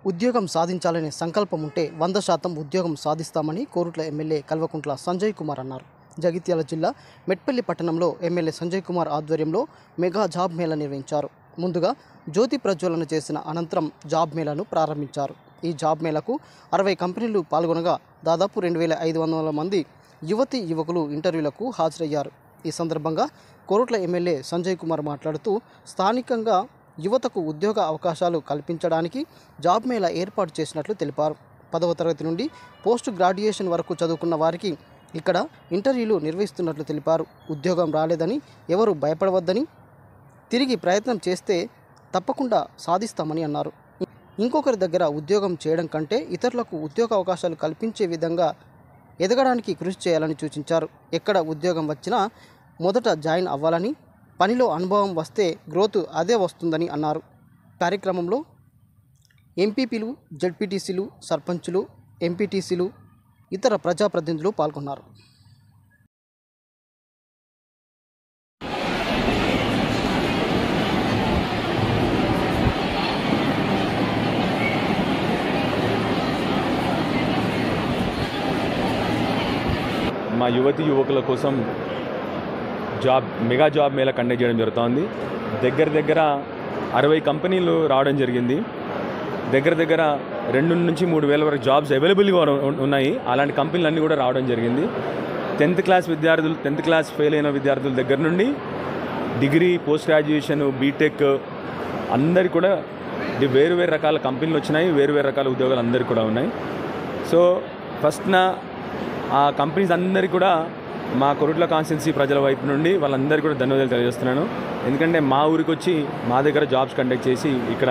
ఉద్యోగం సాధించాలనే సంకల్పం ఉంటే 100% ఉద్యోగం సాధిస్తామని కోరుట్ల ఎమ్మెల్యే కల్వకుంట్ల సంజయ్ కుమార్ అన్నారు. జగిత్యాల జిల్లా మెట్పల్లి పట్టణంలో ఎమ్మెల్యే సంజయ్ కుమార్ ఆధ్వర్యంలో మెగా జాబ్ మేళా నిర్వహించారు. ముందుగా జ్యోతి ప్రజ్వలన చేసిన అనంతరం జాబ్ మేళాను ప్రారంభించారు. ఈ జాబ్ మేళాకు 60 కంపెనీలు పాల్గొనగా దాదాపు 2500 మంది యువతీ యువకులు ఇంటర్వ్యూలకు హాజరయ్యారు. ఈ సందర్భంగా కోరుట్ల ఎమ్మెల్యే సంజయ్ కుమార్ మాట్లాడుతూ స్థానికంగా యువతకు ఉద్యోగ అవకాశాలు కల్పించడానికి జాబ్ మేళా ఏర్పాటు చేసినట్లు తెలిపారు. 10వ తరగతి నుండి పోస్ట్ గ్రాడ్యుయేషన్ వరకు చదువుకున్న వారికి ఇక్కడ ఇంటర్వ్యూలు నిర్వహిస్తున్నట్లు తెలిపారు. ఉద్యోగం రాలేదని ఎవరు భయపడవద్దని, తిరిగి ప్రయత్నం చేస్తే తప్పకుండా సాధిస్తామని అన్నారు. ఇంకొకరి దగ్గర ఉద్యోగం చేయడం కంటే ఇతరులకు ఉద్యోగ అవకాశాలు కల్పించే విధంగా ఎదగడానికి కృషి చేయాలని సూచించారు. ఎక్కడ ఉద్యోగం వచ్చినా మొదట జాయిన్ అవ్వాలని, పనిలో అనుభవం వస్తే గ్రోత్ అదే వస్తుందని అన్నారు. కార్యక్రమంలో ఎంపీపీలు, జడ్పీటీసీలు, సర్పంచులు, ఎంపీటీసీలు, ఇతర ప్రజాప్రతినిధులు పాల్గొన్నారు. మా యువతి యువకుల కోసం మెగా జాబ్ మేళా కండక్ట్ చేయడం జరుగుతోంది. దగ్గర 60 కంపెనీలు రావడం జరిగింది. దగ్గర 2 నుంచి 3 వేల వరకు జాబ్స్ అవైలబుల్గా ఉన్నాయి. అలాంటి కంపెనీలు అన్నీ కూడా రావడం జరిగింది. 10th క్లాస్ విద్యార్థులు, 10th క్లాస్ ఫెయిల్ అయిన విద్యార్థుల దగ్గర నుండి డిగ్రీ, పోస్ట్ గ్రాడ్యుయేషన్, బీటెక్ అందరికి కూడా వేరు రకాల కంపెనీలు వచ్చినాయి. వేరు రకాల ఉద్యోగాలు అందరికీ కూడా ఉన్నాయి. సో ఫస్ట్ ఆ కంపెనీస్ అందరికీ కూడా మా కొరుట్ల కాన్స్టిట్యున్సీ ప్రజల వైపు నుండి వాళ్ళందరికీ కూడా ధన్యవాదాలు తెలియజేస్తున్నాను. ఎందుకంటే మా ఊరికి వచ్చి మా దగ్గర జాబ్స్ కండక్ట్ చేసి ఇక్కడ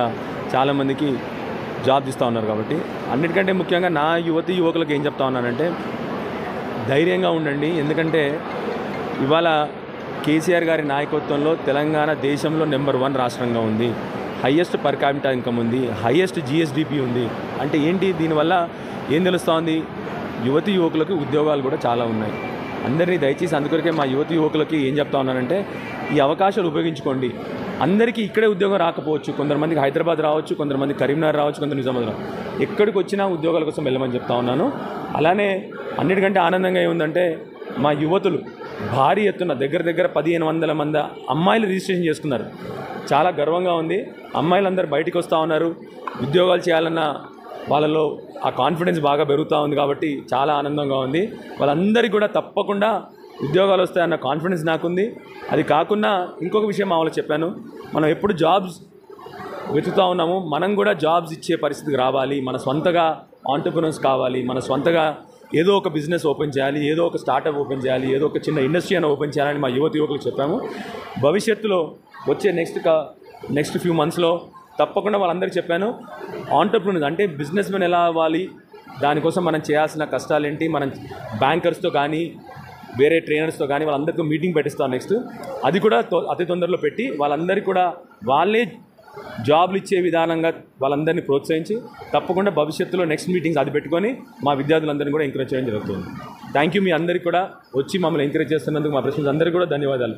చాలామందికి జాబ్స్ ఇస్తూ ఉన్నారు. కాబట్టి అన్నిటికంటే ముఖ్యంగా నా యువతి యువకులకు ఏం చెప్తా ఉన్నానంటే ధైర్యంగా ఉండండి. ఎందుకంటే ఇవాళ కేసీఆర్ గారి నాయకత్వంలో తెలంగాణ దేశంలో నెంబర్ 1 రాష్ట్రంగా ఉంది. హయ్యెస్ట్ పర్ క్యాపిటల్ ఇన్కమ్ ఉంది. హయ్యెస్ట్ జిఎస్డిపి ఉంది. అంటే ఏంటి, దీనివల్ల ఏం తెలుస్తోంది, యువతి యువకులకు ఉద్యోగాలు కూడా చాలా ఉన్నాయి. అందరినీ దయచేసి అందుకొరకే మా యువతి యువకులకి ఏం చెప్తా ఉన్నానంటే ఈ అవకాశాలు ఉపయోగించుకోండి. అందరికీ ఇక్కడే ఉద్యోగం రాకపోవచ్చు. కొంతమందికి హైదరాబాద్ రావచ్చు, కొంతమంది కరీంనగర్ రావచ్చు, కొందరు నిజామాబాద్ రావచ్చు. ఎక్కడికి వచ్చినా ఉద్యోగాల కోసం వెళ్ళమని చెప్తా ఉన్నాను. అలానే అన్నిటికంటే ఆనందంగా ఏముందంటే మా యువతులు భారీ ఎత్తున దగ్గర 1500 మంది అమ్మాయిలు రిజిస్ట్రేషన్ చేసుకున్నారు. చాలా గర్వంగా ఉంది. అమ్మాయిలందరూ బయటికి వస్తూ ఉన్నారు. ఉద్యోగాలు చేయాలన్న వాళ్ళలో ఆ కాన్ఫిడెన్స్ బాగా పెరుగుతూ ఉంది. కాబట్టి చాలా ఆనందంగా ఉంది. వాళ్ళందరికీ కూడా తప్పకుండా ఉద్యోగాలు వస్తాయన్న కాన్ఫిడెన్స్ నాకుంది. అది కాకుండా ఇంకొక విషయం మా వాళ్ళకి చెప్పాను, మనం ఎప్పుడు జాబ్స్ వెతుకుతూ ఉన్నాము, మనం కూడా జాబ్స్ ఇచ్చే పరిస్థితికి రావాలి. మన సొంతగా ఆంటర్‌ప్రెన్యూర్స్ కావాలి. మన సొంతగా ఏదో ఒక బిజినెస్ ఓపెన్ చేయాలి, ఏదో ఒక స్టార్టప్ ఓపెన్ చేయాలి, ఏదో ఒక చిన్న ఇండస్ట్రీ అని ఓపెన్ చేయాలని మా యువతి యువకులకు చెప్పాము. భవిష్యత్తులో వచ్చే నెక్స్ట్ ఫ్యూ మంత్స్లో తప్పకుండా వాళ్ళందరికీ చెప్పాను, ఆంటర్‌ప్రెన్యూర్స్ అంటే బిజినెస్ మెన్ ఎలా అవ్వాలి, దానికోసం మనం చేయాల్సిన కష్టాలేంటి, మనం బ్యాంకర్స్తో కానీ వేరే ట్రైనర్స్తో కానీ వాళ్ళందరితో మీటింగ్ పెట్టిస్తాం. నెక్స్ట్ అది కూడా అతి తొందరలో పెట్టి వాళ్ళందరికీ కూడా వాళ్ళే జాబ్లు ఇచ్చే విధానంగా వాళ్ళందరినీ ప్రోత్సహించి తప్పకుండా భవిష్యత్తులో నెక్స్ట్ మీటింగ్స్ అది పెట్టుకొని మా విద్యార్థులందరినీ కూడా ఎంకరేజ్ చేయడం జరుగుతుంది. Thank you. మీ అందరికీ కూడా వచ్చి మమ్మల్ని ఎంకరేజ్ చేస్తున్నందుకు మా ప్రెసిడెంట్స్ అందరికీ కూడా ధన్యవాదాలు.